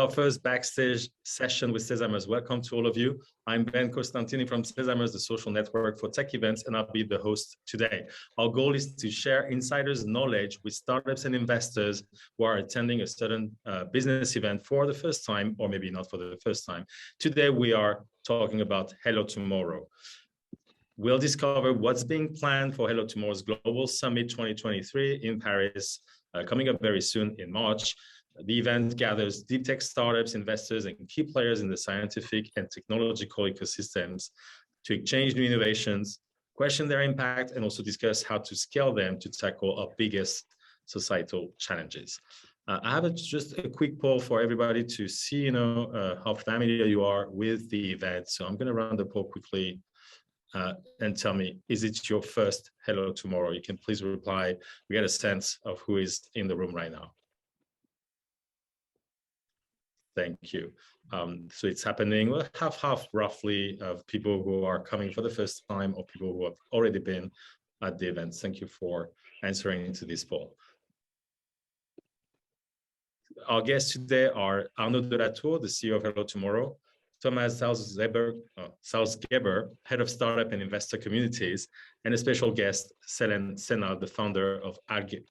our first backstage session with Sesamers. Welcome to all of you. I'm Ben Costantini from Sesamers, the social network for tech events, and I'll be the host today. Our goal is to share insiders' knowledge with startups and investors who are attending a certain business event for the first time, or maybe not for the first time. Today, we are talking about Hello Tomorrow. We'll discover what's being planned for Hello Tomorrow's Global Summit 2023 in Paris, coming up very soon in March. The event gathers deep tech startups, investors, and key players in the scientific and technological ecosystems to exchange new innovations, question their impact, and also discuss how to scale them to tackle our biggest societal challenges. I have just a quick poll for everybody to see, how familiar you are with the event. So I'm going to run the poll quickly and tell me, is it your first Hello Tomorrow? You can please reply. We get a sense of who is in the room right now. Thank you. So it's happening, well, half roughly of people who are coming for the first time or people who have already been at the event. Thank you for answering into this poll. Our guests today are Arnaud de la Tour, the CEO of Hello Tomorrow, Thomas Salzgeber, Head of Startup and Investor Communities, and a special guest, Selen Şenal, the founder of Algbio.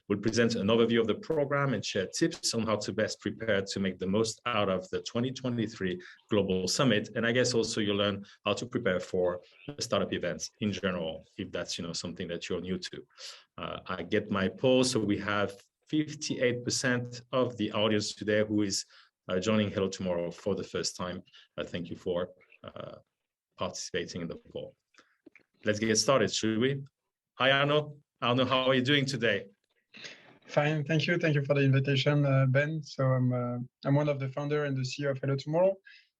We'll present an overview of the program and share tips on how to best prepare to make the most out of the 2023 Global Summit. And I guess also you'll learn how to prepare for startup events in general, if that's something that you're new to. I get my poll, so we have 58% of the audience today who is joining Hello Tomorrow for the first time. Thank you for participating in the poll. Let's get started, should we? Hi, Arnaud. Arnaud, how are you doing today? Fine, thank you. Thank you for the invitation, Ben. So I'm one of the founder and the CEO of Hello Tomorrow.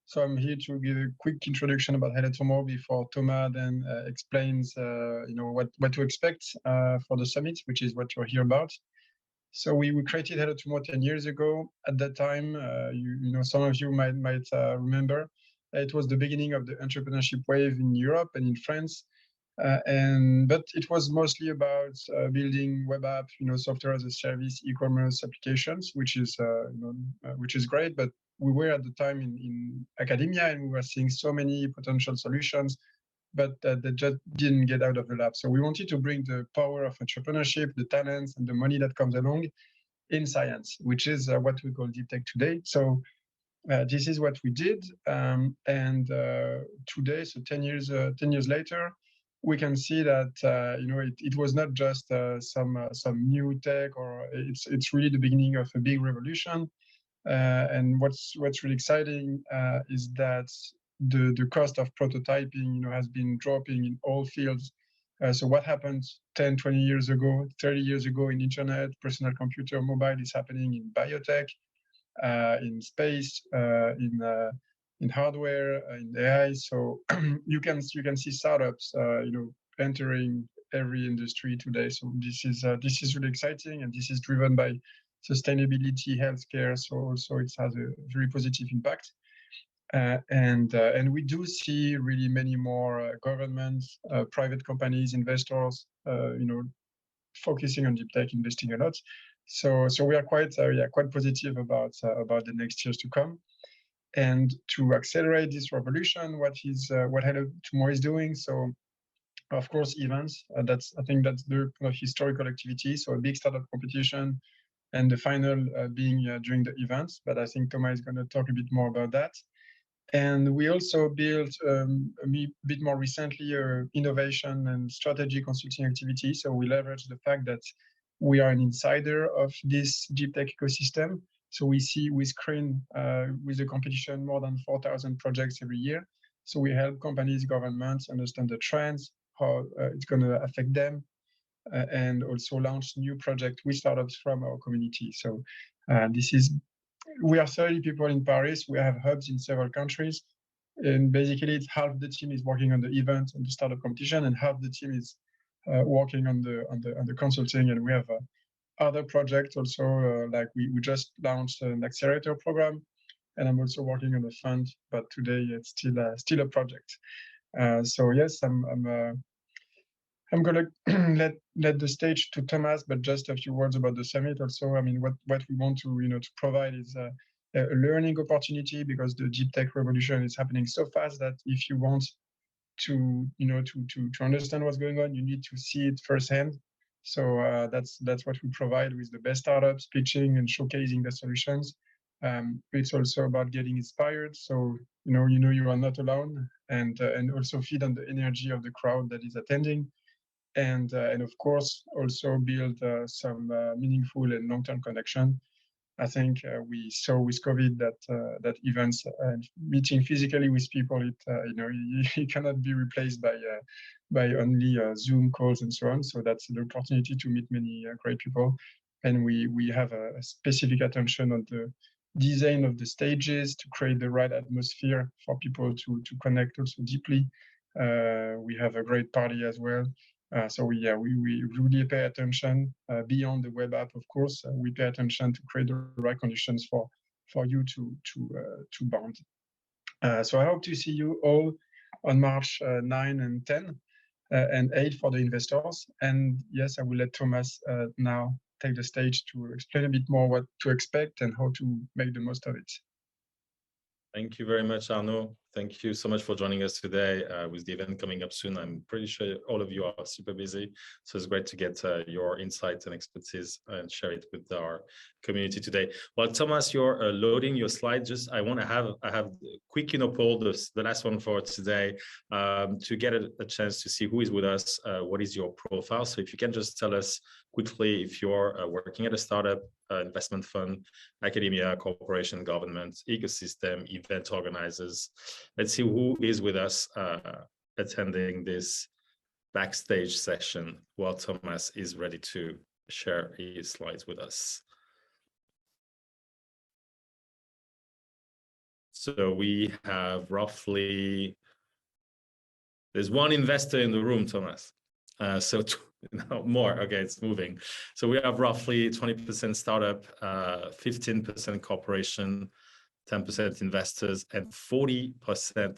So I'm here to give a quick introduction about Hello Tomorrow before Thomas then explains, what to expect for the summit, which is what you're here about. So we created Hello Tomorrow 10 years ago. At that time, some of you might remember, it was the beginning of the entrepreneurship wave in Europe and in France. But it was mostly about building web app, software as a service, e-commerce applications, which is great. But we were at the time in academia, and we were seeing so many potential solutions, but they just didn't get out of the lab. So we wanted to bring the power of entrepreneurship, the talents, and the money that comes along in science, which is what we call deep tech today. So this is what we did, and today, so 10 years later, we can see that it was not just some new tech, or it's really the beginning of a big revolution. And what's really exciting is that the cost of prototyping has been dropping in all fields. So what happened 10, 20 years ago, 30 years ago in internet, personal computer, mobile is happening in biotech, in space, in hardware, in AI. So you can see startups, entering every industry today. So this is really exciting, and this is driven by sustainability, healthcare. So also it has a very positive impact. And we do see really many more governments, private companies, investors, focusing on deep tech, investing a lot. So we are quite positive about the next years to come. And to accelerate this revolution, what Hello Tomorrow is doing. So, of course, events. I think that's the historical activity. So a big startup competition, and the final being during the events. But I think Thomas is going to talk a bit more about that. And we also built a bit more recently innovation and strategy consulting activity. So we leverage the fact that we are an insider of this deep tech ecosystem. So we screen with the competition more than 4,000 projects every year. So we help companies, governments understand the trends, how it's going to affect them, and also launch new projects with startups from our community. So we are 30 people in Paris. We have hubs in several countries, and basically it's half the team is working on the event and the startup competition, and half the team is working on the consulting. And we have other projects also, like we just launched an accelerator program, and I'm also working on a fund, but today it's still a project. So yes, I'm gonna let the stage to Thomas, but just a few words about the summit. Also, I mean, what we want to to provide is a learning opportunity, because the deep tech revolution is happening so fast that if you want to, to understand what's going on, you need to see it firsthand. So that's what we provide with the best startups, pitching and showcasing the solutions. It's also about getting inspired, so you are not alone, and also feed on the energy of the crowd that is attending, and of course also build some meaningful and long-term connection. I think we saw with COVID that events and meeting physically with people, it cannot be replaced by only Zoom calls and so on. So that's the opportunity to meet many great people, and we have a specific attention on the design of the stages to create the right atmosphere for people to connect also deeply. We have a great party as well. So we really pay attention beyond the web app, of course. We pay attention to create the right conditions for you to bond. So I hope to see you all on March 9 and 10 and 8 for the investors. And yes, I will let Thomas now take the stage to explain a bit more what to expect and how to make the most of it. Thank you very much, Arnaud. Thank you so much for joining us today with the event coming up soon. I'm pretty sure all of you are super busy, so it's great to get your insights and expertise and share it with our community today. While Thomas, you're loading your slides, I have a quick poll, the last one for today, to get a chance to see who is with us. What is your profile? So if you can just tell us quickly if you're working at a startup, investment fund, academia, corporation, government, ecosystem, event organizers. Let's see who is with us attending this backstage session while Thomas is ready to share his slides with us. So we have roughly, there's one investor in the room, Thomas. No, more. Okay, it's moving. So we have roughly 20% startup, 15% corporation, 10% investors, and 40%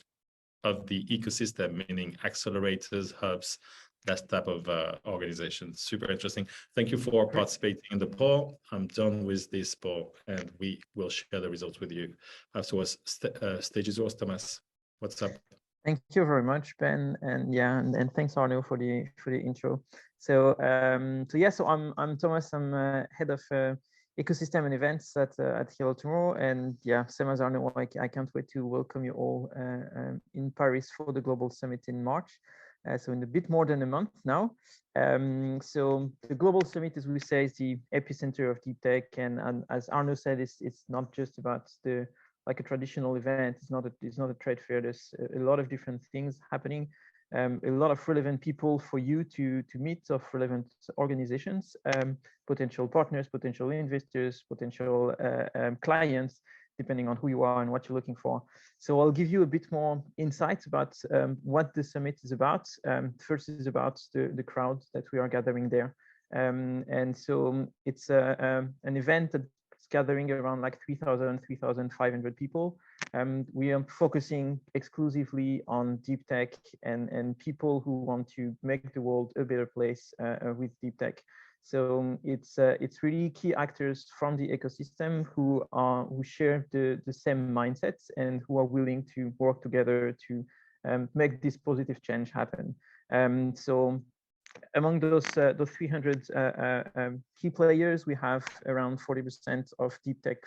of the ecosystem, meaning accelerators, hubs, that type of organization. Super interesting. Thank you for participating in the poll. I'm done with this poll, and we will share the results with you afterwards. Stage is yours, Thomas. What's up? Thank you very much, Ben, and thanks Arnaud for the intro. So I'm Thomas. I'm head of ecosystem and events at Hello Tomorrow, and same as Arnaud, I can't wait to welcome you all in Paris for the Global Summit in March. So in a bit more than a month now. So the Global Summit, as we say, is the epicenter of deep tech, and as Arnaud said, it's not just about like a traditional event. It's not a trade fair. There's a lot of different things happening, a lot of relevant people for you to meet, of relevant organizations, potential partners, potential investors, potential clients, depending on who you are and what you're looking for. So I'll give you a bit more insight about what the summit is about. First is about the crowd that we are gathering there. And so it's an event that gathering around like 3,500 people. We are focusing exclusively on deep tech and people who want to make the world a better place with deep tech. So it's really key actors from the ecosystem who share the same mindsets and who are willing to work together to make this positive change happen. So among those 300 key players, we have around 40% of deep tech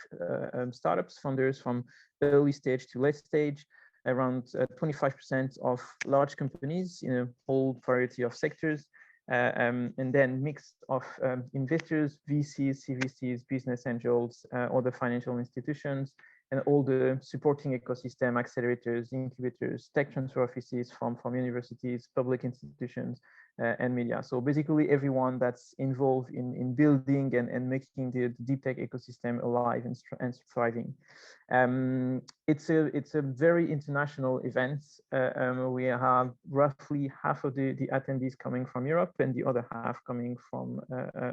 startups, founders from early stage to late stage, around 25% of large companies in a whole variety of sectors, and then mix of investors, VCs, CVCs, business angels, other financial institutions, and all the supporting ecosystem, accelerators, incubators, tech transfer offices from universities, public institutions, and media. So basically everyone that's involved in building and making the deep tech ecosystem alive and thriving. It's a very international event. We have roughly half of the attendees coming from Europe and the other half coming from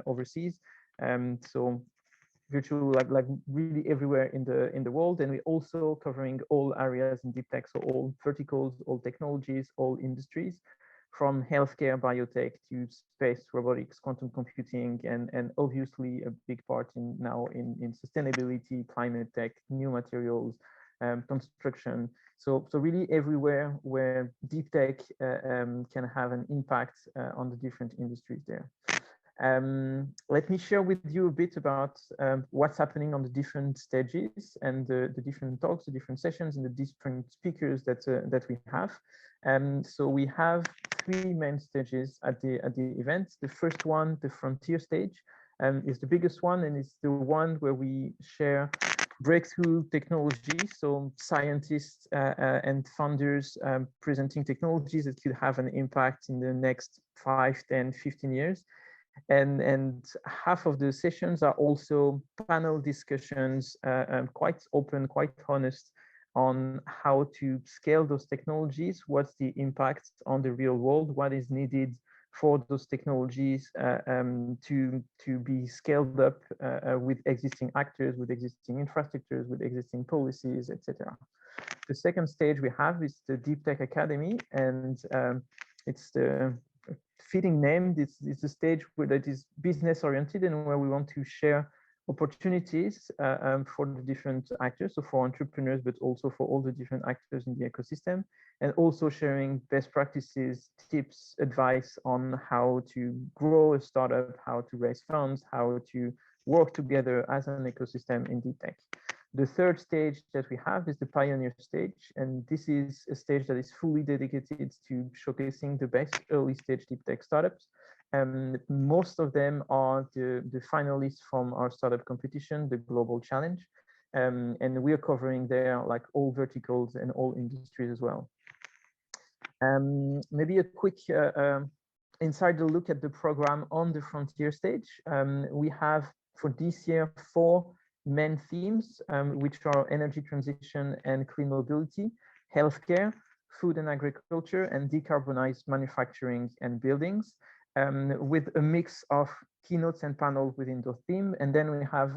overseas. So virtual, like really everywhere in the world, and we're also covering all areas in deep tech, so all verticals, all technologies, all industries, from healthcare, biotech to space, robotics, quantum computing, and obviously a big part now in sustainability, climate tech, new materials, construction. So really everywhere where deep tech can have an impact on the different industries there. Let me share with you a bit about what's happening on the different stages and the different talks, the different sessions, and the different speakers that we have. So we have 3 main stages at the event. The first one, the frontier stage, is the biggest one, and it's the one where we share breakthrough technology. So scientists and founders presenting technologies that could have an impact in the next 5, 10, 15 years. And half of the sessions are also panel discussions, quite open, quite honest on how to scale those technologies, what's the impact on the real world, what is needed for those technologies to be scaled up with existing actors, with existing infrastructures, with existing policies, etc. The second stage we have is the Deep Tech Academy, and it's the fitting name. It's a stage that is business oriented and where we want to share opportunities for the different actors, so for entrepreneurs, but also for all the different actors in the ecosystem, and also sharing best practices, tips, advice on how to grow a startup, how to raise funds, how to work together as an ecosystem in deep tech. The third stage that we have is the pioneer stage, and this is a stage that is fully dedicated to showcasing the best early stage deep tech startups. Most of them are the finalists from our startup competition, the Global Challenge, and we are covering there like all verticals and all industries as well. Maybe a quick insider look at the program on the frontier stage. We have for this year 4 main themes, which are energy transition and clean mobility, healthcare, food and agriculture, and decarbonized manufacturing and buildings, with a mix of keynotes and panels within the theme. And then we have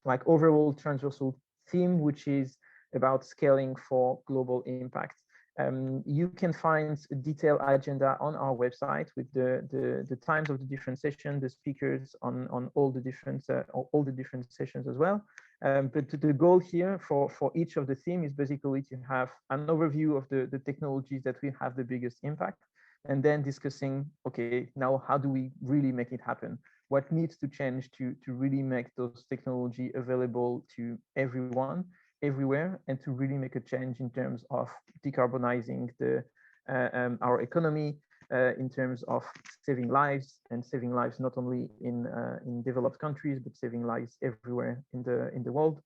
like overall transversal theme, which is about scaling for global impact. You can find a detailed agenda on our website with the times of the different sessions, the speakers on all the different sessions as well. But the goal here for each of the theme is basically to have an overview of the technologies that will have the biggest impact, and then discussing, okay, now how do we really make it happen? What needs to change to really make those technology available to everyone, everywhere, and to really make a change in terms of decarbonizing our economy, in terms of saving lives, and saving lives not only in developed countries, but saving lives everywhere in the world.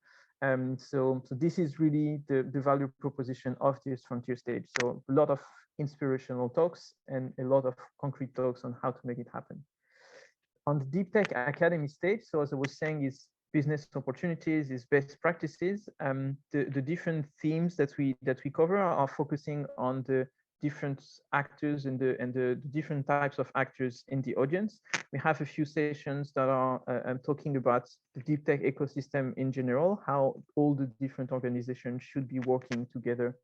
So this is really the value proposition of this frontier stage. So a lot of inspirational talks and a lot of concrete talks on how to make it happen. On the Deep Tech Academy stage, so as I was saying, is business opportunities, is best practices. The different themes that we cover are focusing on the different actors and the different types of actors in the audience. We have a few sessions that are talking about the deep tech ecosystem in general, how all the different organizations should be working together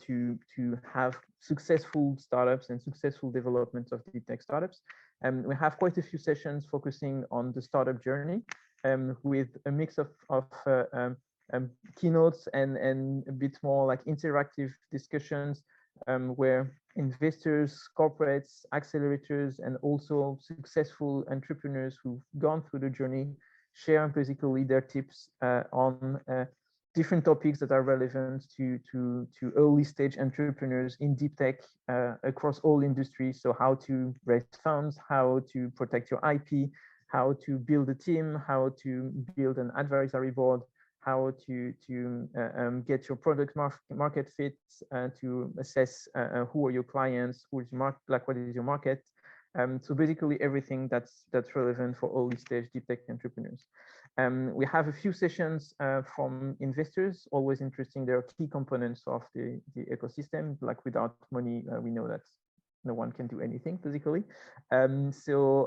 to have successful startups and successful development of deep tech startups. We have quite a few sessions focusing on the startup journey, with a mix of keynotes and a bit more like interactive discussions, where investors, corporates, accelerators, and also successful entrepreneurs who've gone through the journey share basically their tips on different topics that are relevant to early stage entrepreneurs in deep tech across all industries. So how to raise funds, how to protect your IP, how to build a team, how to build an advisory board, how to get your product market fit, to assess who are your clients, who is your what is your market. So basically everything that's relevant for early stage deep tech entrepreneurs. We have a few sessions from investors, always interesting. There are key components of the ecosystem. Like without money, we know that no one can do anything basically. So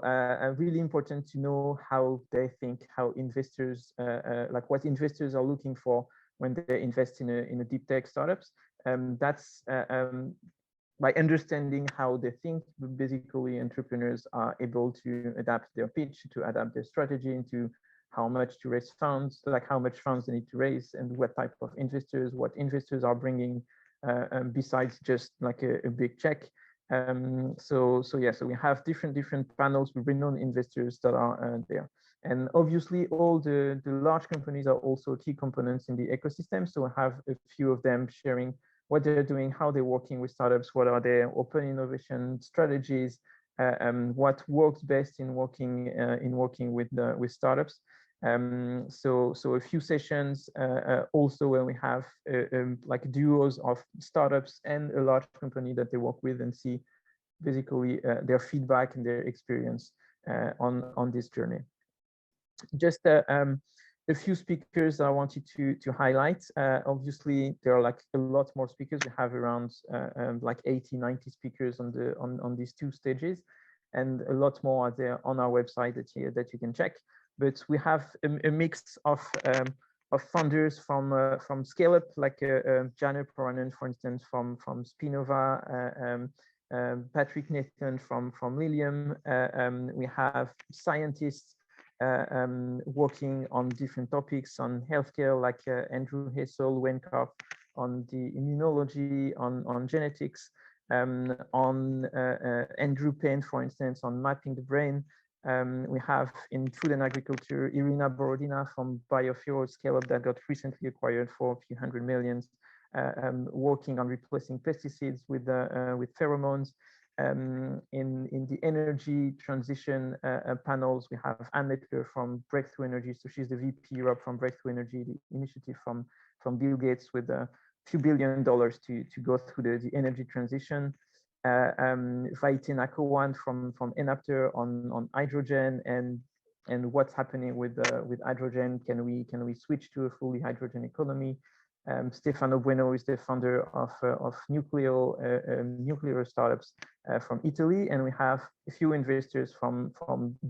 really important to know how they think, how investors, like what investors are looking for when they invest in a deep tech startups. That's by understanding how they think, basically entrepreneurs are able to adapt their pitch, to adapt their strategy into how much to raise funds, like how much funds they need to raise, and what type of investors, what investors are bringing besides just like a big check. So we have different panels with renowned investors that are there. And obviously all the large companies are also key components in the ecosystem. So I have a few of them sharing what they're doing, how they're working with startups, what are their open innovation strategies, what works best in working with startups. So a few sessions also where we have like duos of startups and a large company that they work with, and see basically their feedback and their experience on this journey. Just a few speakers I wanted to highlight. Obviously, there are like a lot more speakers. We have around like 80, 90 speakers on these two stages, and a lot more are there on our website that you can check. But we have a mix of funders from scale up, like Janne Poranen, for instance, from Spinova, Patrick Nathan from Lilium. We have scientists working on different topics on healthcare, like Andrew Hessel, Wenkoff, on the immunology, on genetics, on Andrew Payne, for instance, on mapping the brain. We have in food and agriculture, Irina Borodina from Biofuel Scale-Up that got recently acquired for a few $100 million, working on replacing pesticides with pheromones. In the energy transition panels, we have Anne Mettler from Breakthrough Energy. So she's the VP Europe from Breakthrough Energy, the initiative from Bill Gates, with a few $1 billion to go through the energy transition. Vaitin Akawan from Enapter on hydrogen and what's happening with hydrogen. Can we switch to a fully hydrogen economy? Stefano Bueno is the founder of nuclear startups from Italy, and we have a few investors from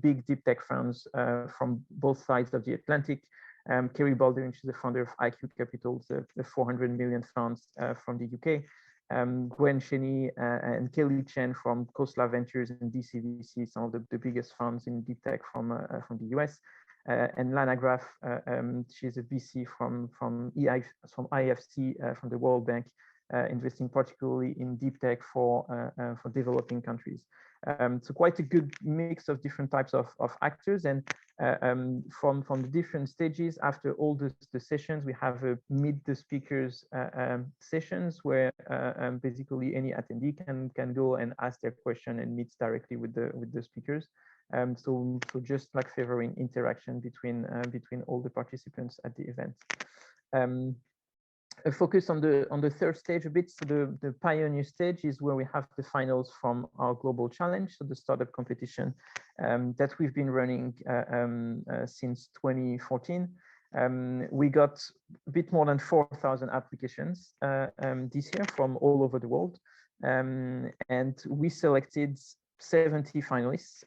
big deep tech firms from both sides of the Atlantic. Kerry Baldwin, she's the founder of IQ Capital, the 400 million funds from the UK. Gwen Cheney and Kelly Chen from Khosla Ventures and DCVC, some of the biggest funds in deep tech from the US. And Lana Graf, she's a VC from IFC, from the World Bank, investing particularly in deep tech for developing countries. So quite a good mix of different types of actors, and from the different stages. After all the sessions, we have a meet the speakers sessions where basically any attendee can go and ask their question and meet directly with the speakers. So just like favoring interaction between all the participants at the event. A focus on the third stage a bit. So the pioneer stage is where we have the finals from our global challenge, so the startup competition that we've been running since 2014. We got a bit more than 4,000 applications this year from all over the world, and we selected 70 finalists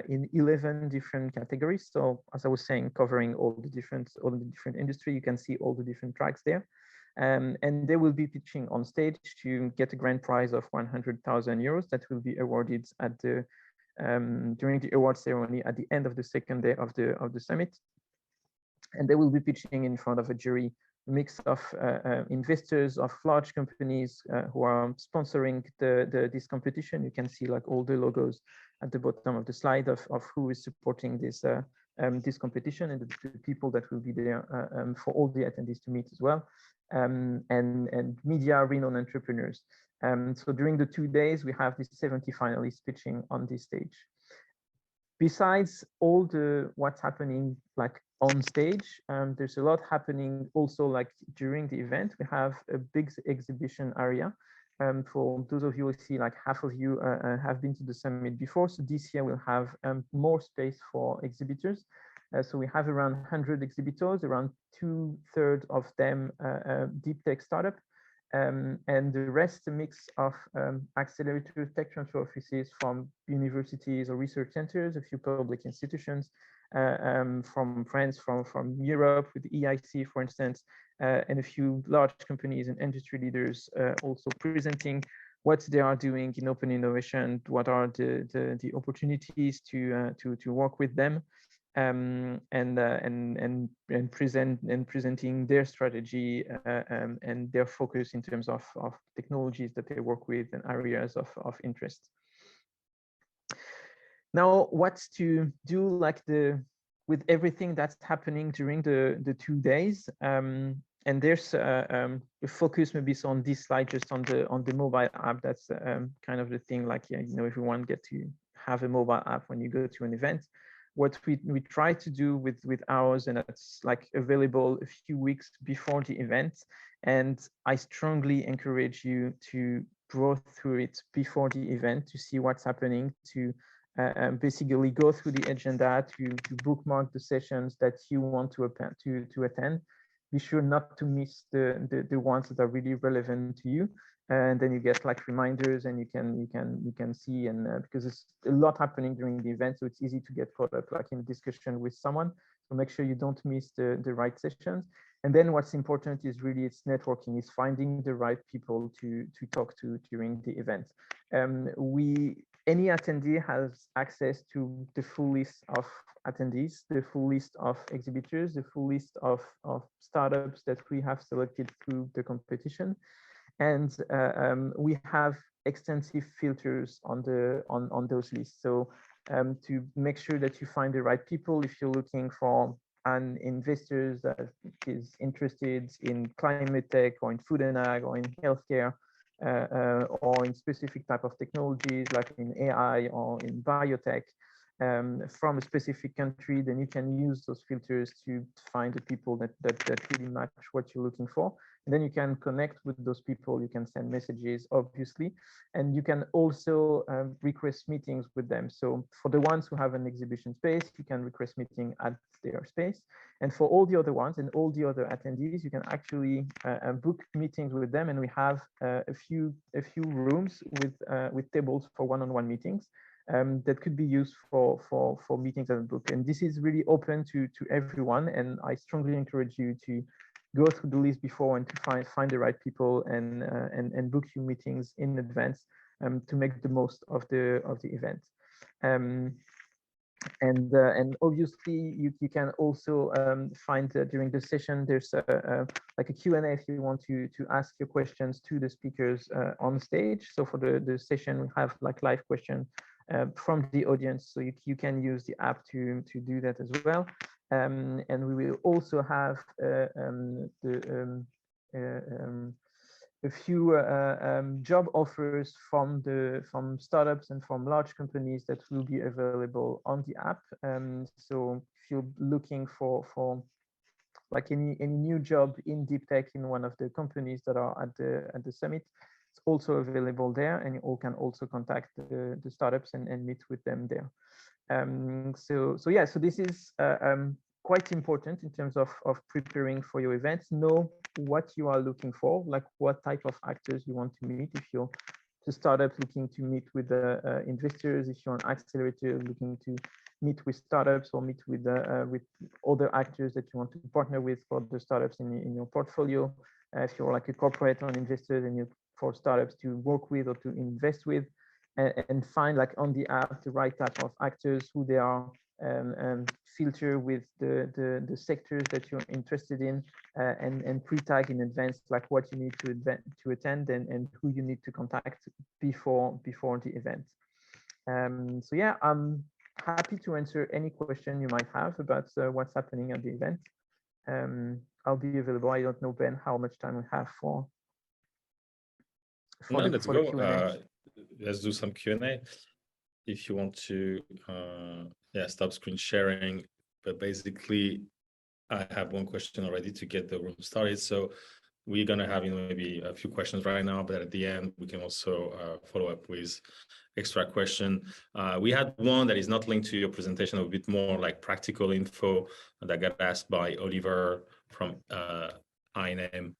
in 11 different categories. So as I was saying, covering all the different industry, you can see all the different tracks there. And they will be pitching on stage to get a grand prize of 100,000 euros that will be awarded at the during the award ceremony at the end of the second day of the summit. And they will be pitching in front of a jury mix of investors, of large companies who are sponsoring this competition. You can see like all the logos at the bottom of the slide of who is supporting this this competition, and the people that will be there for all the attendees to meet as well, and media, renowned entrepreneurs. So during the 2 days, we have these 70 finalists pitching on this stage. Besides all what's happening like on stage, there's a lot happening also like during the event. We have a big exhibition area. For those of you who see, like half of you have been to the summit before. So this year we'll have more space for exhibitors. So we have around 100 exhibitors, around 2/3 of them deep tech startup, and the rest a mix of accelerators, tech transfer offices from universities or research centers, a few public institutions, from France, from Europe with the EIC, for instance, and a few large companies and industry leaders also presenting. what they are doing in open innovation, what are the opportunities to work with them, and presenting their strategy and their focus in terms of technologies that they work with and areas of interest. Now, what to do with everything that's happening during the 2 days? And there's a focus maybe on this slide, just on the mobile app. That's kind of the thing. Like, yeah, you know, everyone get to have a mobile app when you go to an event. What we try to do with ours, and it's like available a few weeks before the event, and I strongly encourage you to go through it before the event to see what's happening, to basically go through the agenda, to bookmark the sessions that you want to attend. Be sure not to miss the ones that are really relevant to you, and then you get like reminders, and you can see, and because it's a lot happening during the event, so it's easy to get caught up like in a discussion with someone. So make sure you don't miss the right sessions. And then what's important is really it's networking, is finding the right people to talk to during the event. Any attendee has access to the full list of attendees, the full list of exhibitors, the full list of startups that we have selected through the competition. And we have extensive filters on those lists. So to make sure that you find the right people, if you're looking for an investor that is interested in climate tech or in food and ag or in healthcare, or in specific type of technologies like in AI or in biotech, from a specific country, then you can use those filters to find the people that really match what you're looking for. And then you can connect with those people, you can send messages, obviously, and you can also request meetings with them. So for the ones who have an exhibition space, you can request meeting at their space. And for all the other ones and all the other attendees, you can actually book meetings with them. And we have a few rooms with tables for one-on-one meetings that could be used for meetings and book. And this is really open to everyone. And I strongly encourage you to go through the list before and to find the right people and book your meetings in advance to make the most of the event. And obviously you can also find during the session there's like a Q&A if you want to ask your questions to the speakers on stage. So for the session we have like live questions from the audience, so you can use the app to do that as well. And we will also have a few job offers from startups and from large companies that will be available on the app. So if you're looking for like any new job in deep tech in one of the companies that are at the summit, it's also available there, and you all can also contact the startups and meet with them there. So this is quite important in terms of preparing for your events. Know what you are looking for, like what type of actors you want to meet. If you're a startup looking to meet with investors, if you're an accelerator looking to meet with startups or meet with other actors that you want to partner with for the startups in your portfolio. If you're like a corporate or an investor, then you for startups to work with or to invest with, and find like on the app the right type of actors, who they are, filter with the sectors that you're interested in, and pre-tag in advance like what you need to attend and who you need to contact before the event. So yeah, I'm happy to answer any question you might have about what's happening at the event. I'll be available. I don't know, Ben, how much time we have for let's go. Let's do some Q&A. If you want to stop screen sharing, but basically I have one question already to get the room started. So we're going to have maybe a few questions right now, but at the end we can also follow up with extra question. We had one that is not linked to your presentation, a bit more like practical info that got asked by Oliver from INAM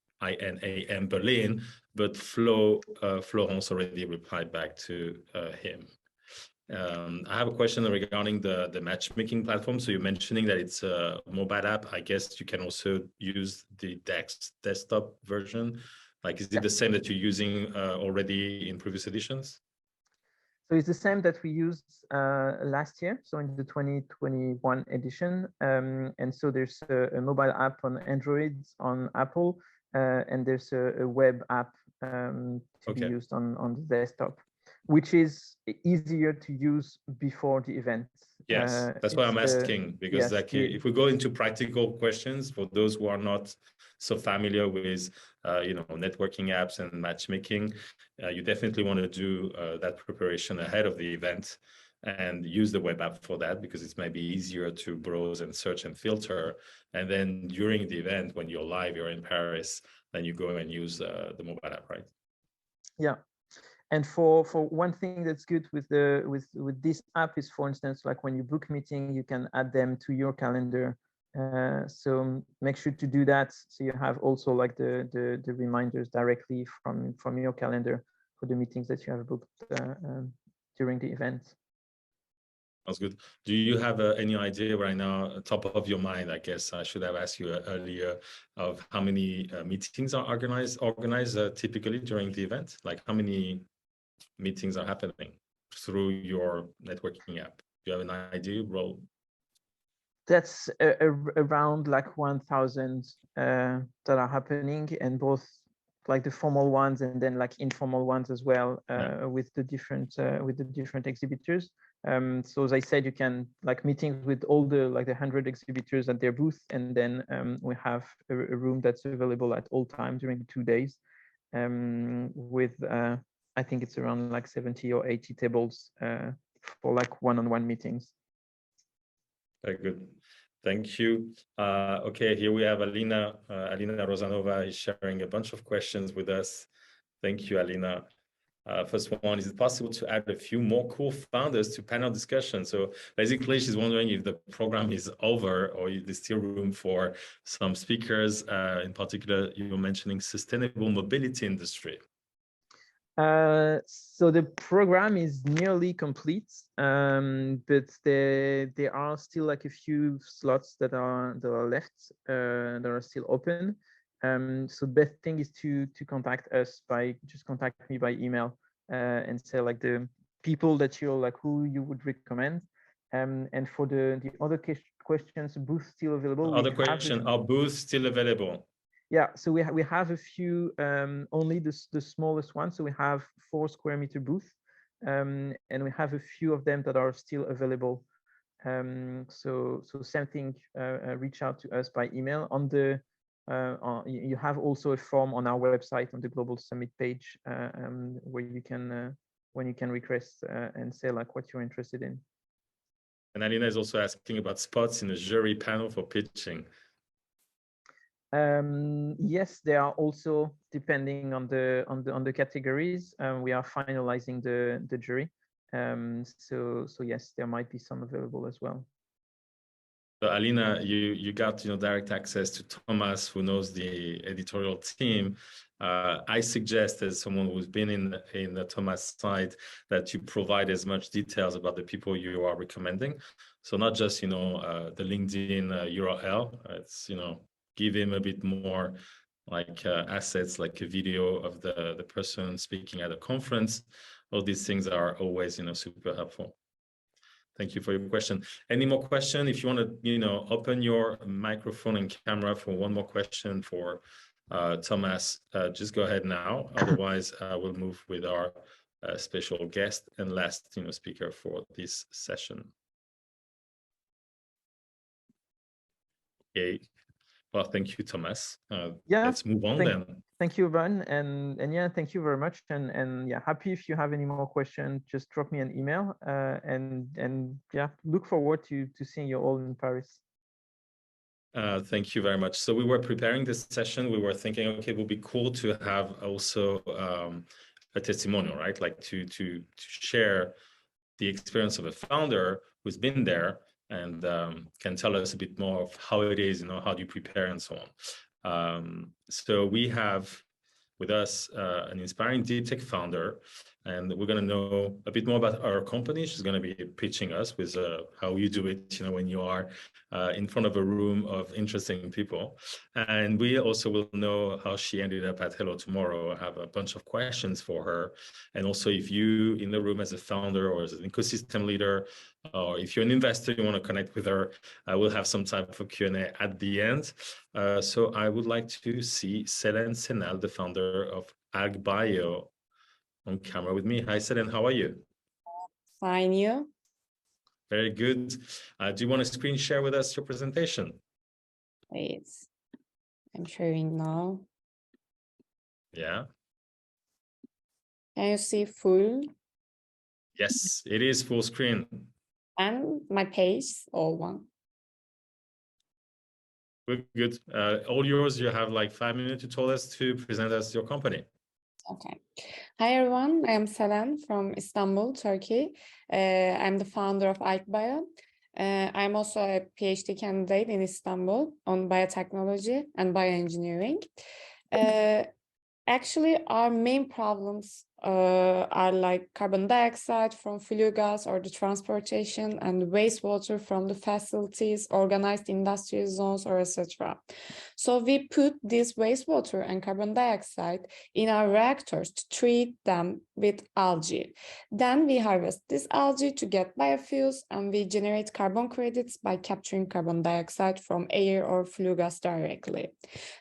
Berlin, but Florence already replied back to him. I have a question regarding the matchmaking platform. So you're mentioning that it's a mobile app. I guess you can also use the desktop version. Like, is it the same that you're using already in previous editions? So it's the same that we used last year, so in the 2021 edition. And so there's a mobile app on Android, on Apple, and there's a web app to be used on the desktop, which is easier to use before the event. Yes, that's why I'm asking, because like if we go into practical questions for those who are not so familiar with networking apps and matchmaking, you definitely want to do that preparation ahead of the event and use the web app for that, because it's maybe easier to browse and search and filter. And then during the event, when you're live, you're in Paris, then you go and use the mobile app, right? Yeah. And for one thing that's good with this app is, for instance, like when you book meeting, you can add them to your calendar. So make sure to do that, so you have also like the reminders directly from your calendar for the meetings that you have booked during the event. That's good. Do you have any idea right now, top of your mind? I guess I should have asked you earlier, of how many meetings are organized typically during the event? Like, how many meetings are happening through your networking app? Do you have an idea, Roll? That's around like 1,000 that are happening, and both like the formal ones and then like informal ones as well, with the different exhibitors. So as I said, you can like meetings with all the 100 exhibitors at their booth, and then we have a room that's available at all times during the 2 days, with I think it's around like 70 or 80 tables for like one-on-one meetings. Very good. Thank you. Okay, here we have Alina. Alina Rozanova is sharing a bunch of questions with us. Thank you, Alina. First one, is it possible to add a few more cool founders to panel discussion? So basically, she's wondering if the program is over or if there's still room for some speakers. In particular, you were mentioning sustainable mobility industry. So the program is nearly complete, but there are still like a few slots that are left, that are still open. So the best thing is to contact us just contact me by email, and say like the people that you're like who you would recommend. And for the other questions, booth still available. Other question, are booths still available? Yeah, so we have a few, only the smallest ones. So we have 4 square meter booth, and we have a few of them that are still available. So same thing, reach out to us by email. You have also a form on our website on the Global Summit page, where you can request and say like what you're interested in. And Alina is also asking about spots in the jury panel for pitching. Yes, they are also depending on the categories. We are finalizing the jury. So yes, there might be some available as well. So Alina, you got direct access to Thomas, who knows the editorial team. I suggest, as someone who's been in the Thomas side, that you provide as much details about the people you are recommending. So not just the LinkedIn URL. It's give him a bit more like assets, like a video of the person speaking at a conference. All these things are always super helpful. Thank you for your question. Any more question? If you want to, open your microphone and camera for one more question for Thomas, just go ahead now. Otherwise, we'll move with our special guest and last, speaker for this session. Okay. Well, thank you, Thomas. Let's move on then. Thank you, Van, and yeah, thank you very much. And yeah, happy if you have any more questions, just drop me an email. And yeah, look forward to seeing you all in Paris. Thank you very much. So we were preparing this session. We were thinking, okay, it would be cool to have also a testimonial, right? Like to share the experience of a founder who's been there and can tell us a bit more of how it is, how do you prepare and so on. So we have with us an inspiring deep tech founder and we're going to know a bit more about our company. She's going to be pitching us with how you do it, when you are in front of a room of interesting people. And we also will know how she ended up at Hello Tomorrow. I have a bunch of questions for her. And also, if you in the room as a founder or as an ecosystem leader, or if you're an investor, you want to connect with her, we'll have some time for Q&A at the end. So I would like to see Selen Şenal, the founder of Algbio, on camera with me. Hi, Selen, how are you? Fine, you? Very good. Do you want to screen share with us your presentation? Please. I'm sharing now. Yeah. Can you see full? Yes, it is full screen. And my page, all one. We're good. All yours. You have like 5 minutes to tell us to present us your company. Okay. Hi, everyone. I am Selen from Istanbul, Turkey. I'm the founder of Algbio. I'm also a PhD candidate in Istanbul on biotechnology and bioengineering. Actually, our main problems are like carbon dioxide from flue gas or the transportation, and wastewater from the facilities, organized industrial zones, or etc. So we put this wastewater and carbon dioxide in our reactors to treat them with algae. Then we harvest this algae to get biofuels, and we generate carbon credits by capturing carbon dioxide from air or flue gas directly.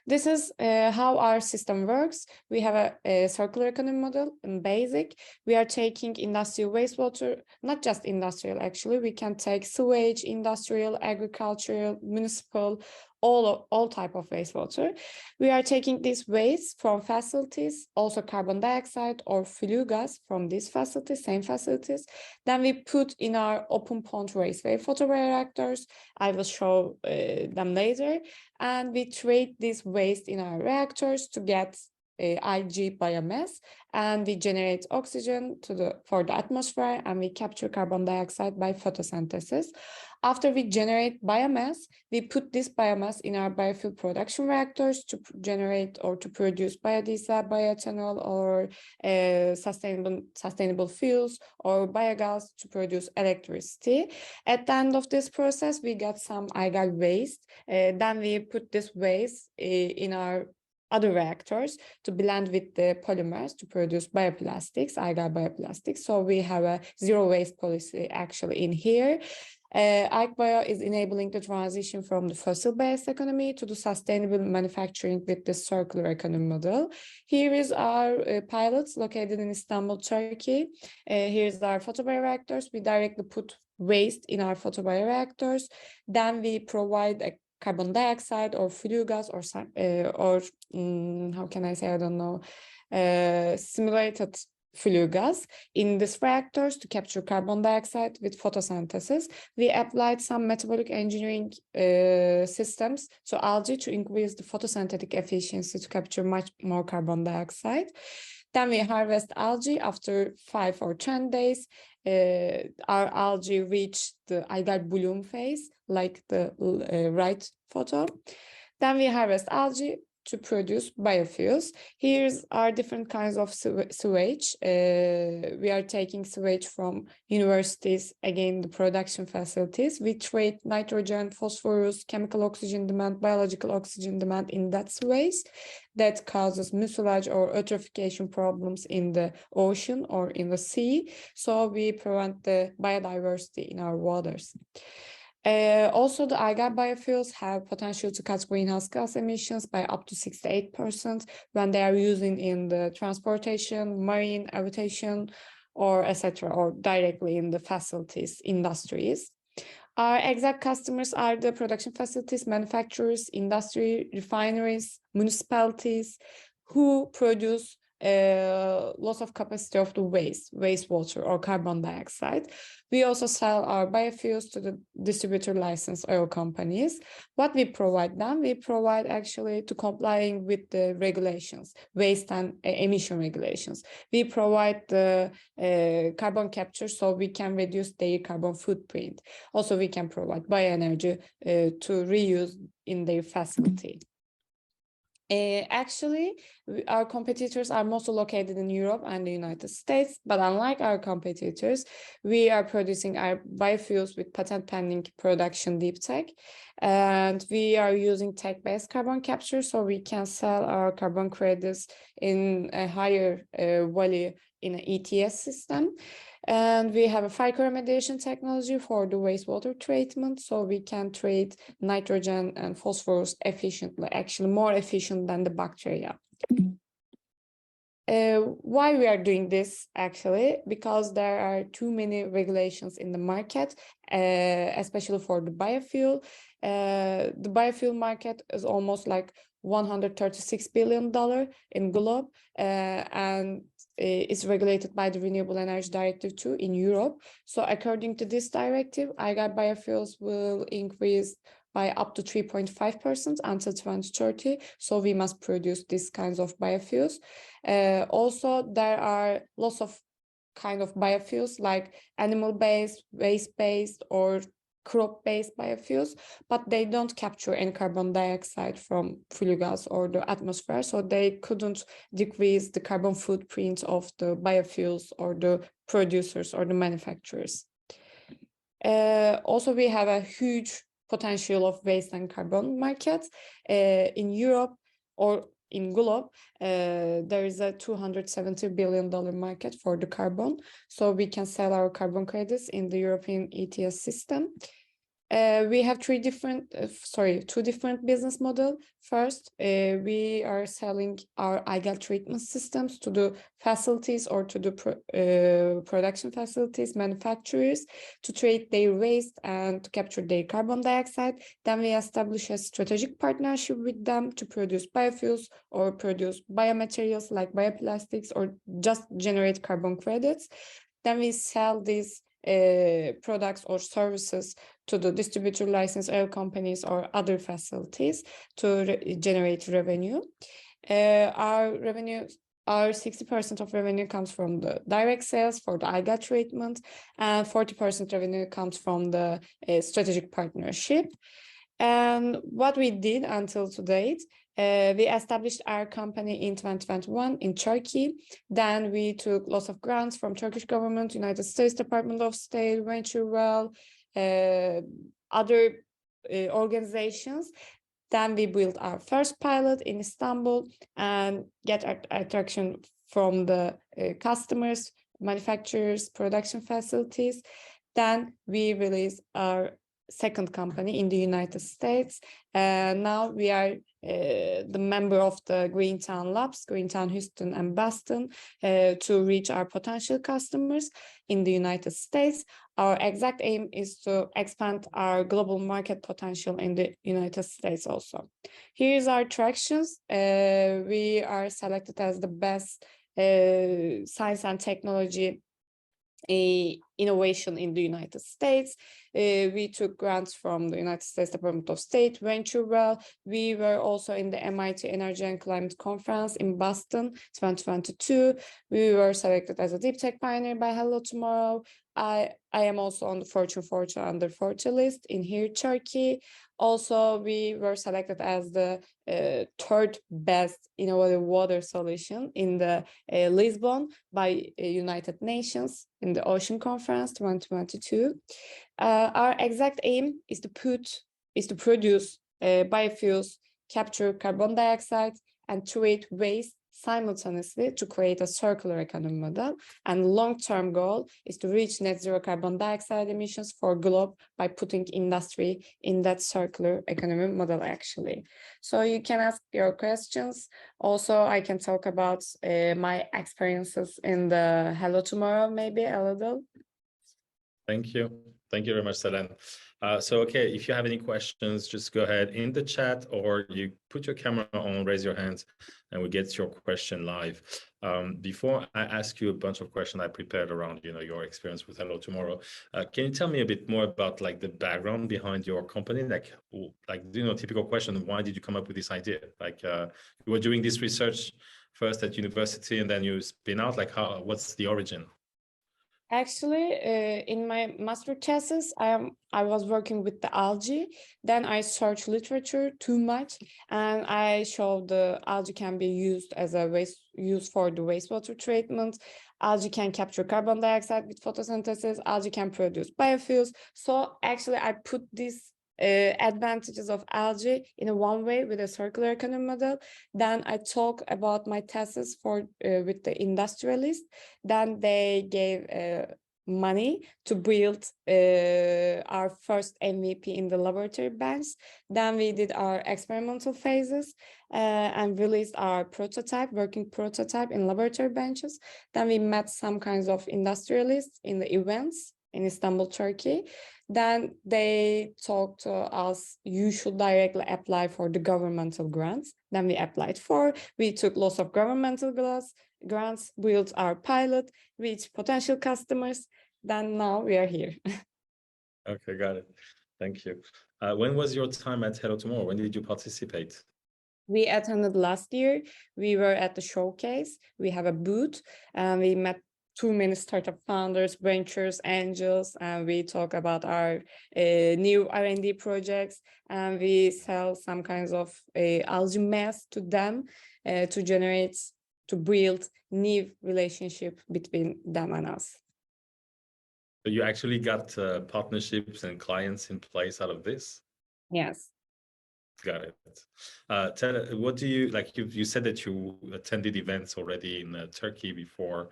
This is how our system works. We have a circular economy model. In basic, we are taking industrial wastewater, not just industrial actually, we can take sewage, industrial, agricultural, municipal, all type of wastewater. We are taking this waste from facilities, also carbon dioxide or flue gas from these facilities, same facilities. Then we put in our open pond raceway photoreactors. I will show them later. And we treat this waste in our reactors to get algae biomass, and we generate oxygen for the atmosphere, and we capture carbon dioxide by photosynthesis. After we generate biomass, we put this biomass in our biofuel production reactors to generate or to produce biodiesel, bioethanol, or sustainable fuels, or biogas to produce electricity. At the end of this process, we got some algal waste. Then we put this waste in our other reactors to blend with the polymers to produce bioplastics, algal bioplastics. So we have a zero waste policy actually in here. Algbio is enabling the transition from the fossil-based economy to the sustainable manufacturing with the circular economy model. Here is our pilots located in Istanbul, Turkey. Here's our photobioreactors. We directly put waste in our photobioreactors. Then we provide a carbon dioxide or flue gas or how can I say, I don't know, simulated flue gas in these reactors to capture carbon dioxide with photosynthesis. We applied some metabolic engineering systems to algae to increase the photosynthetic efficiency to capture much more carbon dioxide. Then we harvest algae. After 5 or 10 days, our algae reach the algal bloom phase, like the right photo. Then we harvest algae to produce biofuels. Here's our different kinds of sewage. We are taking sewage from universities, again, the production facilities. We treat nitrogen, phosphorus, chemical oxygen demand, biological oxygen demand in that sewage that causes mucilage or eutrophication problems in the ocean or in the sea. So we prevent the biodiversity in our waters. Also, the algal biofuels have potential to cut greenhouse gas emissions by up to 68% when they are using in the transportation, marine, aviation, or etc., or directly in the facilities, industries. Our exact customers are the production facilities, manufacturers, industry, refineries, municipalities who produce loss of capacity of the wastewater or carbon dioxide. We also sell our biofuels to the distributor licensed oil companies. What we provide them? We provide actually to complying with the regulations, waste and emission regulations. We provide the carbon capture so we can reduce their carbon footprint. Also, we can provide bioenergy to reuse in their facility. Actually, our competitors are mostly located in Europe and the United States, but unlike our competitors, we are producing our biofuels with patent pending production deep tech, and we are using tech-based carbon capture, so we can sell our carbon credits in a higher value in an ETS system. And we have a phycoremediation technology for the wastewater treatment, so we can treat nitrogen and phosphorus efficiently, actually more efficient than the bacteria. Why we are doing this, actually? Because there are too many regulations in the market, especially for the biofuel. The biofuel market is almost like $136 billion in globe, and is regulated by the Renewable Energy Directive too in Europe. So according to this directive, Algbio biofuels will increase by up to 3.5% until 2030. So we must produce these kinds of biofuels. Also, there are lots of kind of biofuels like animal-based, waste-based, or crop-based biofuels, but they don't capture any carbon dioxide from flue gas or the atmosphere, so they couldn't decrease the carbon footprint of the biofuels or the producers or the manufacturers. Also, we have a huge potential of waste and carbon markets in Europe or in globe. There is a $270 billion market for the carbon, so we can sell our carbon credits in the European ETS system. We have two different business models. First, we are selling our algal treatment systems to the facilities or to the production facilities, manufacturers, to treat their waste and to capture their carbon dioxide. Then we establish a strategic partnership with them to produce biofuels or produce biomaterials like bioplastics or just generate carbon credits. Then we sell these products or services to the distributor license oil companies or other facilities to generate revenue. Our 60% of revenue comes from the direct sales for the algal treatment, and 40% revenue comes from the strategic partnership. And what we did until to date, we established our company in 2021 in Turkey. Then we took lots of grants from Turkish government, United States Department of State, VentureWell, other organizations. Then we built our first pilot in Istanbul and get attraction from the customers, manufacturers, production facilities. Then we released our second company in the United States. Now we are the member of the Greentown Labs, Greentown, Houston, and Boston, to reach our potential customers in the United States. Our exact aim is to expand our global market potential in the United States also. Here's our tractions. We are selected as the best science and technology innovation in the United States. We took grants from the United States Department of State, VentureWell. We were also in the MIT Energy and Climate Conference in Boston 2022. We were selected as a deep tech pioneer by Hello Tomorrow. I am also on the Fortune 40 under 40 list in here, Turkey. Also, we were selected as the third best innovative water solution in the Lisbon by United Nations in the Ocean Conference 2022. Our exact aim is to produce biofuels, capture carbon dioxide, and treat waste simultaneously to create a circular economy model. And long-term goal is to reach net zero carbon dioxide emissions for globe by putting industry in that circular economy model, actually. So you can ask your questions. Also, I can talk about my experiences in the Hello Tomorrow, maybe a little. Thank you. Thank you very much, Selen. Okay, if you have any questions, just go ahead in the chat, or you put your camera on, raise your hands, and we get your question live. Before I ask you a bunch of questions I prepared around, your experience with Hello Tomorrow, can you tell me a bit more about like the background behind your company? Typical question, why did you come up with this idea? You were doing this research first at university and then you spin out, what's the origin? Actually, in my master thesis, I was working with the algae. Then I searched literature too much, and I showed the algae can be used as a used for the wastewater treatment. Algae can capture carbon dioxide with photosynthesis. Algae can produce biofuels. So actually, I put these advantages of algae in a one way with a circular economy model. Then I talk about my thesis for with the industrialists. Then they gave money to build our first MVP in the laboratory bench. Then we did our experimental phases and released our prototype, working prototype in laboratory benches. Then we met some kinds of industrialists in the events in Istanbul, Turkey. Then they talked to us, you should directly apply for the governmental grants. Then we applied we took lots of governmental grants, built our pilot, reached potential customers. Then now we are here. Okay, got it. Thank you. When was your time at Hello Tomorrow? When did you participate? We attended last year. We were at the showcase. We have a booth and we met too many startup founders, ventures, angels, and we talk about our new R&D projects, and we sell some kinds of algae mass to them to build new relationship between them and us. So you actually got partnerships and clients in place out of this? Yes. Got it. Tell, what do you like? You said that you attended events already in Turkey before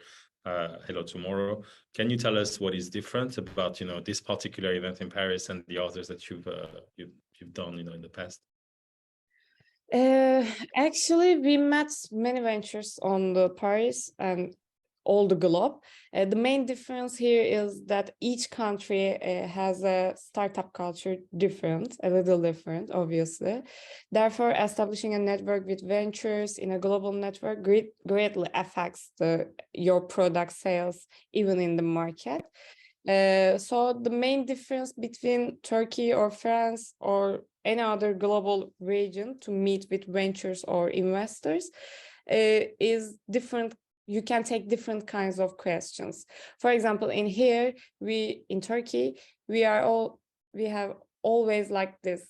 Hello Tomorrow. Can you tell us what is different about this particular event in Paris and the others that you've done in the past? Actually, we met many ventures on the Paris and all the globe. The main difference here is that each country has a startup culture a little different, obviously. Therefore, establishing a network with ventures in a global network greatly affects your product sales, even in the market. So the main difference between Turkey or France or any other global region to meet with ventures or investors is different. You can take different kinds of questions. For example, in Turkey, we have always like this,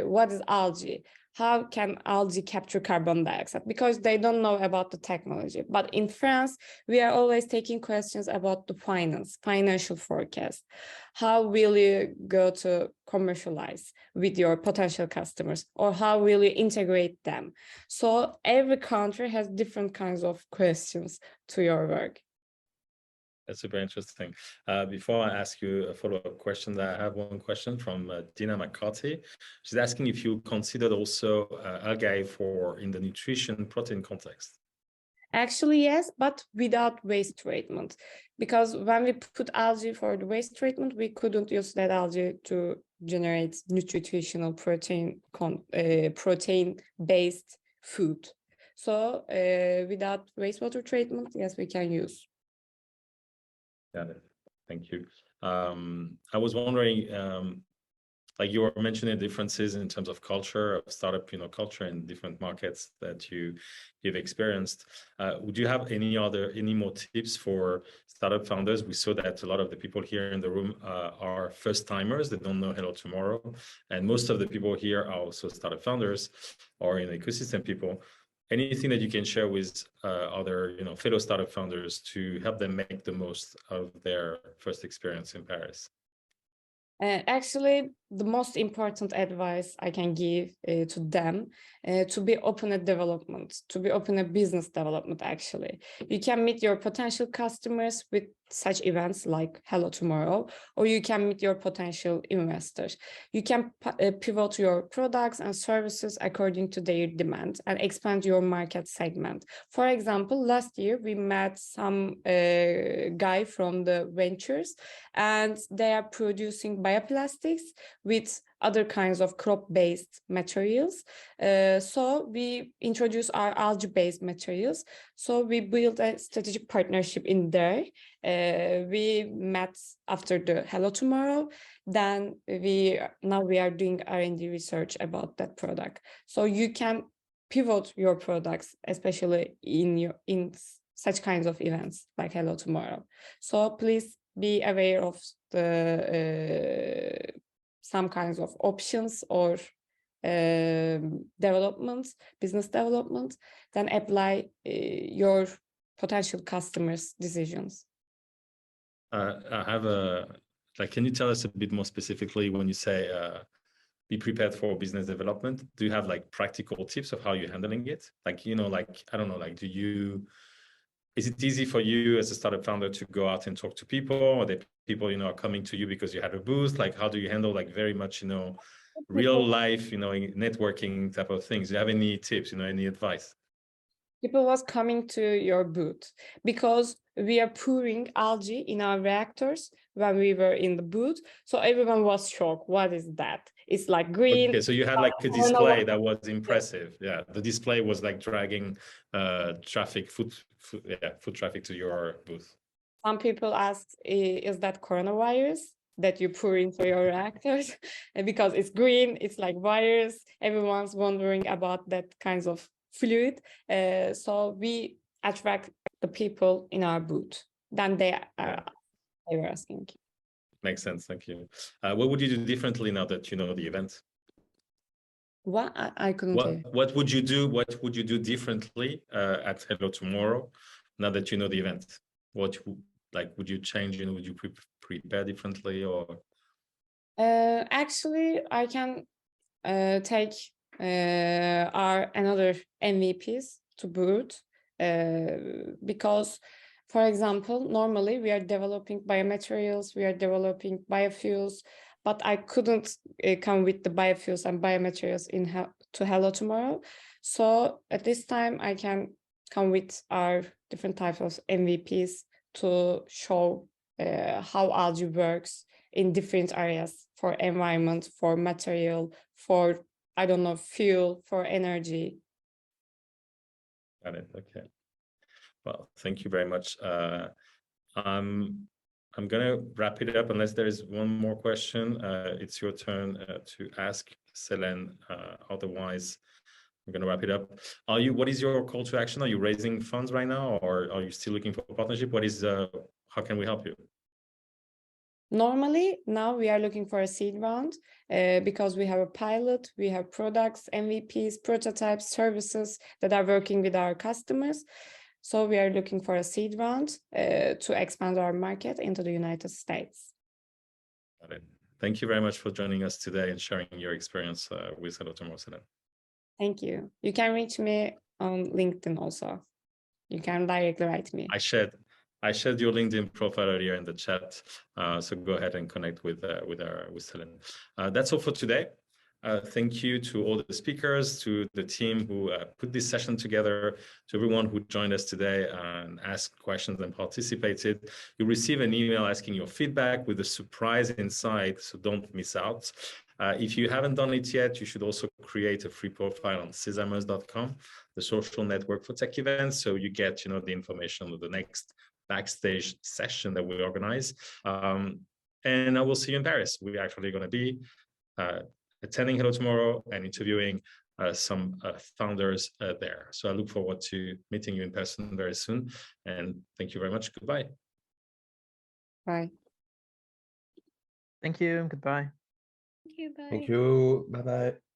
what is algae? How can algae capture carbon dioxide? Because they don't know about the technology. But in France, we are always taking questions about the financial forecast. How will you go to commercialize with your potential customers? Or how will you integrate them? So every country has different kinds of questions to your work. That's super interesting. Before I ask you a follow-up question, I have one question from Dina McCarthy. She's asking if you considered also algae in the nutrition protein context. Actually, yes, but without waste treatment. Because when we put algae for the waste treatment, we couldn't use that algae to generate nutritional protein-based food. So without wastewater treatment, yes, we can use. Got it. Thank you. I was wondering, like you were mentioning differences in terms of culture, of startup, culture in different markets that you've experienced. Would you have any more tips for startup founders? We saw that a lot of the people here in the room are first timers. They don't know Hello Tomorrow, and most of the people here are also startup founders or ecosystem people. Anything that you can share with other, fellow startup founders to help them make the most of their first experience in Paris? Actually, the most important advice I can give to them to be open at development, to be open at business development. Actually, you can meet your potential customers with such events like Hello Tomorrow, or you can meet your potential investors. You can pivot your products and services according to their demand and expand your market segment. For example, last year we met some guy from the ventures, and they are producing bioplastics with other kinds of crop-based materials. So we introduce our algae-based materials. So we built a strategic partnership in there. We met after the Hello Tomorrow. Then now we are doing R&D research about that product. So you can pivot your products, especially in such kinds of events like Hello Tomorrow. So please be aware of the some kinds of options or developments, business development, then apply your potential customers' decisions. I have can you tell us a bit more specifically when you say be prepared for business development? Do you have like practical tips of how you're handling it? Like, you know, like, I don't know, like, is it easy for you as a startup founder to go out and talk to people, or the people, you know, are coming to you because you had a booth? Like, how do you handle like very much, you know, real life, you know, networking type of things? Do you have any tips, you know, any advice? People was coming to your booth because we are pouring algae in our reactors when we were in the booth. So everyone was shocked. What is that? It's like green. Okay, so you had like a display that was impressive. Yeah, the display was like dragging foot traffic to your booth. Some people asked, is that coronavirus that you pour into your reactors? And because it's green, it's like virus. Everyone's wondering about that kinds of fluid. So we attract the people in our booth. Then they were asking. Makes sense. Thank you. What would you do differently now that you know the event? What? I couldn't hear. What would you do? What would you do differently at Hello Tomorrow now that you know the event? What would you change? You know, would you prepare differently or? Actually, I can take our another MVPs to booth because, for example, normally we are developing biomaterials, we are developing biofuels, but I couldn't come with the biofuels and biomaterials to Hello Tomorrow. So at this time, I can come with our different types of MVPs to show how algae works in different areas for environment, for material, for, I don't know, fuel, for energy. Got it. Okay. Well, thank you very much. I'm going to wrap it up unless there is one more question. It's your turn to ask, Selen. Otherwise, I'm going to wrap it up. What is your call to action? Are you raising funds right now, or are you still looking for a partnership? How can we help you? Normally, now we are looking for a seed round because we have a pilot, we have products, MVPs, prototypes, services that are working with our customers. So we are looking for a seed round to expand our market into the United States. Got it. Thank you very much for joining us today and sharing your experience with Hello Tomorrow, Selen. Thank you. You can reach me on LinkedIn also. You can directly write me. I shared your LinkedIn profile earlier in the chat, so go ahead and connect with Selen. That's all for today. Thank you to all the speakers, to the team who put this session together, to everyone who joined us today and asked questions and participated. You'll receive an email asking your feedback with a surprise inside, so don't miss out. If you haven't done it yet, you should also create a free profile on sesamers.com, the social network for tech events, so you get, you know, the information of the next Backstage session that we organize. And I will see you in Paris. We're actually going to be attending Hello Tomorrow and interviewing some founders there. So I look forward to meeting you in person very soon. And thank you very much. Goodbye. Bye. Thank you. Goodbye. Thank you. Bye. Thank you. Bye-bye.